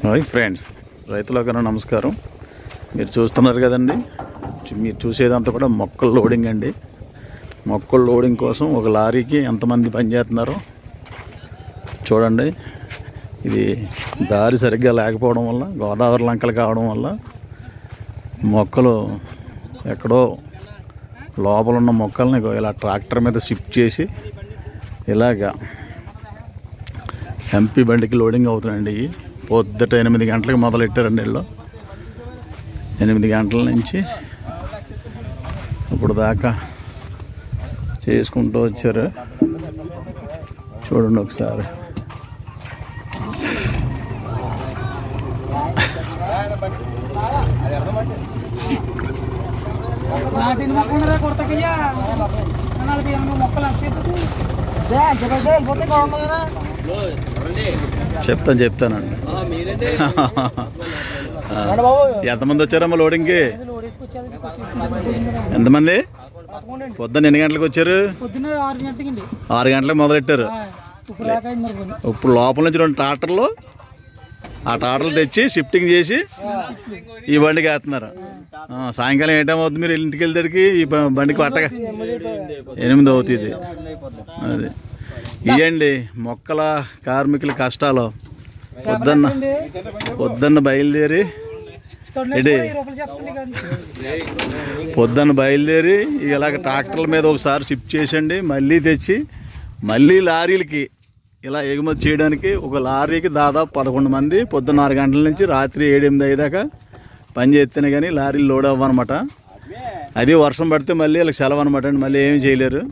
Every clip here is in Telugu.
హాయ్ ఫ్రెండ్స్, రైతులకు నమస్కారం. మీరు చూస్తున్నారు కదండి, మీరు చూసేదంతా కూడా మొక్కల లోడింగ్ అండి. మొక్కల లోడింగ్ కోసం ఒక లారీకి ఎంతమంది పనిచేస్తున్నారో చూడండి. ఇది దారి సరిగ్గా లేకపోవడం వల్ల, గోదావరి లంకలు కావడం వల్ల మొక్కలు ఎక్కడో లోపల ఉన్న మొక్కల్ని ఇలా ట్రాక్టర్ మీద షిఫ్ట్ చేసి ఇలాగా ఎంపీ బండికి లోడింగ్ అవుతుందండి. పొద్దుట 8 గంటలకు మొదలెట్టారండి. వీళ్ళు 8 గంటల నుంచి ఇప్పుడు దాకా చేసుకుంటూ వచ్చారు. చూడండి ఒకసారి. చెప్తానండి. ఎంతమంది వచ్చారమ్మా లోడింగ్కి? ఎంతమంది? పొద్దున్న ఎన్ని గంటలకు వచ్చారు? 6 గంటలకు మొదలెట్టారు. ఇప్పుడు లోపల నుంచి 2 ట్రాక్టర్లు, ఆ ట్రాక్టర్లు తెచ్చి షిఫ్టింగ్ చేసి ఈ బండికి వేస్తున్నారు. సాయంకాలం ఏ టైం అవుతుంది? మీరు ఇంటికి వెళ్తాడికి ఈ బండికి పట్టగా 8 అవుతుంది. అది ఇవ్వండి మొక్కల కార్మికుల కష్టాలు. పొద్దున్న బయలుదేరి ఇలాగ ట్రాక్టర్ల మీద ఒకసారి షిఫ్ట్ చేసండి, మళ్ళీ తెచ్చి మళ్ళీ లారీలకి ఇలా ఎగుమతి చేయడానికి. ఒక లారీకి దాదాపు 11 మంది పొద్దున్న 6 గంటల నుంచి రాత్రి 7-8 అయ్యేదాకా పని చేస్తేనే కానీ లారీలు లోడ్ అవ్వనమాట. అది వర్షం పడితే మళ్ళీ వీళ్ళకి సెలవు అనమాట అండి, మళ్ళీ ఏమీ చేయలేరు.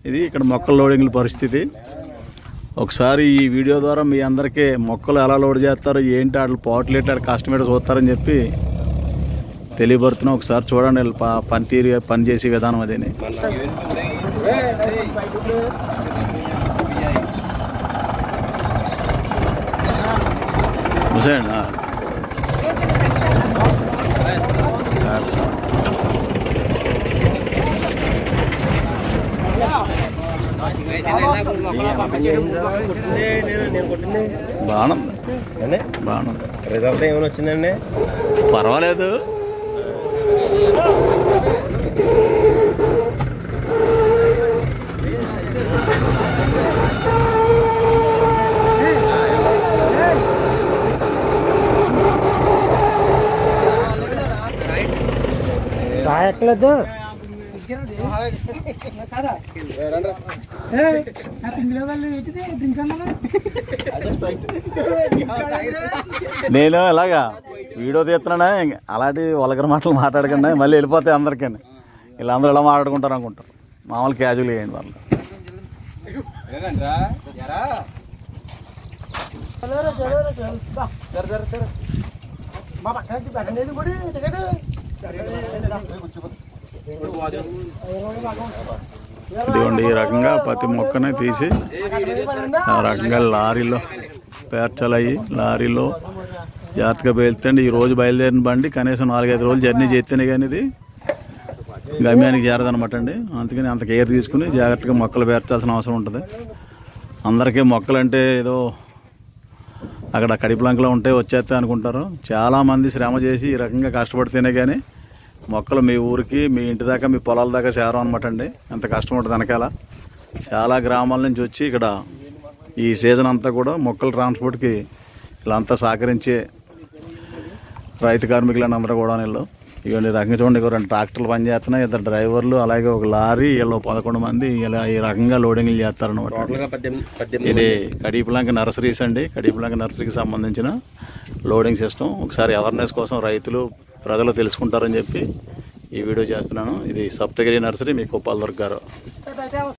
ఇది ఇక్కడ మొక్కల లోడింగ్ల పరిస్థితి. ఒకసారి ఈ వీడియో ద్వారా మీ అందరికీ మొక్కలు ఎలా లోడ్ చేస్తారో, ఏంటి వాళ్ళు పాటలు ఏంటి కస్టమర్ చూస్తారని చెప్పి తెలియబడుతున్నాం. ఒకసారి చూడండి పని చేసే విధానం అదేని. చూసేయండి. బాగుంది. రిజల్ట్ ఏమైనా వచ్చిందండి? పర్వాలేదు. ఎక్కలేదు. నేను ఇలాగా వీడియో తీస్తున్నానా, అలాంటి వల్గర్ మాటలు మాట్లాడకండి, మళ్ళీ వెళ్ళిపోతాయి అందరికీ. వీళ్ళందరూ ఇలా మాట్లాడుకుంటారు అనుకుంటారు. మామూలు క్యాజువల్ చేయండి వాళ్ళు. ఇదిగోండి, ఈ రకంగా ప్రతి మొక్కనే తీసి ఆ రకంగా లారీలో పేర్చాలయ్యి లారీలో జాగ్రత్తగా బయలుదేరండి. ఈ రోజు బయలుదేరిన బండి కనీసం 4-5 రోజులు జర్నీ చేస్తేనే కానీ ఇది గమ్యానికి చేరదనమాట అండి. అందుకని అంత కేర్ తీసుకుని జాగ్రత్తగా మొక్కలు పేర్చాల్సిన అవసరం ఉంటుంది. అందరికీ మొక్కలంటే ఏదో అక్కడ కడిపులంకలో ఉంటే వచ్చేస్తే అనుకుంటారు. చాలామంది శ్రమ చేసి ఈ రకంగా కష్టపడితేనే కానీ మొక్కలు మీ ఊరికి, మీ ఇంటి దాకా, మీ పొలాల దాకా చేరం అనమాట అండి. అంత కష్టం ఉంటుంది వెనకాల. చాలా గ్రామాల నుంచి వచ్చి ఇక్కడ ఈ సీజన్ అంతా కూడా మొక్కల ట్రాన్స్పోర్ట్కి ఇలా అంతా సహకరించే రైతు కార్మికులని అందరూ కూడా వీళ్ళు ఇవన్నీ రకంగా చూడండి. 2 ట్రాక్టర్లు పనిచేస్తున్నాయి, 2 డ్రైవర్లు, అలాగే ఒక లారీ, వీళ్ళు 11 మంది ఇలా ఈ రకంగా లోడింగ్లు చేస్తారనమాట. ఇది కడిపులంక నర్సరీస్ అండి. కడిపులంక నర్సరీకి సంబంధించిన లోడింగ్ సిస్టమ్. ఒకసారి అవేర్నెస్ కోసం రైతులు, ప్రజలు తెలుసుకుంటారని చెప్పి ఈ వీడియో చేస్తున్నాను. ఇది సప్తగిరి నర్సరీ, మీ కుప్పాల దుర్గారావు.